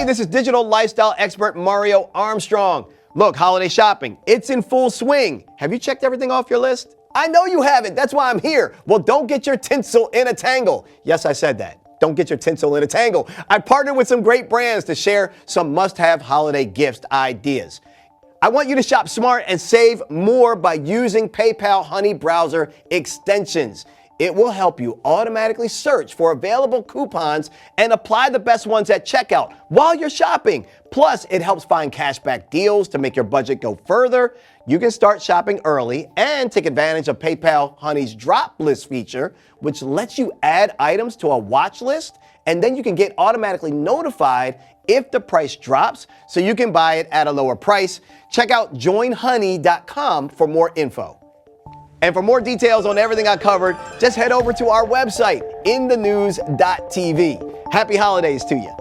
this is digital lifestyle expert Mario Armstrong. Look, holiday shopping, it's in full swing. Have you checked everything off your list? I know you haven't. That's why I'm here. Well, don't get your tinsel in a tangle. Yes, I said that. Don't get your tinsel in a tangle. I partnered with some great brands to share some must-have holiday gifts ideas. I want you to shop smart and save more by using PayPal Honey browser extensions. It will help you automatically search for available coupons and apply the best ones at checkout while you're shopping. Plus, it helps find cashback deals to make your budget go further. You can start shopping early and take advantage of PayPal Honey's drop list feature, which lets you add items to a watch list, and then you can get automatically notified if the price drops so you can buy it at a lower price. Check out joinhoney.com for more info. And for more details on everything I covered, just head over to our website, inthenews.tv. Happy holidays to you.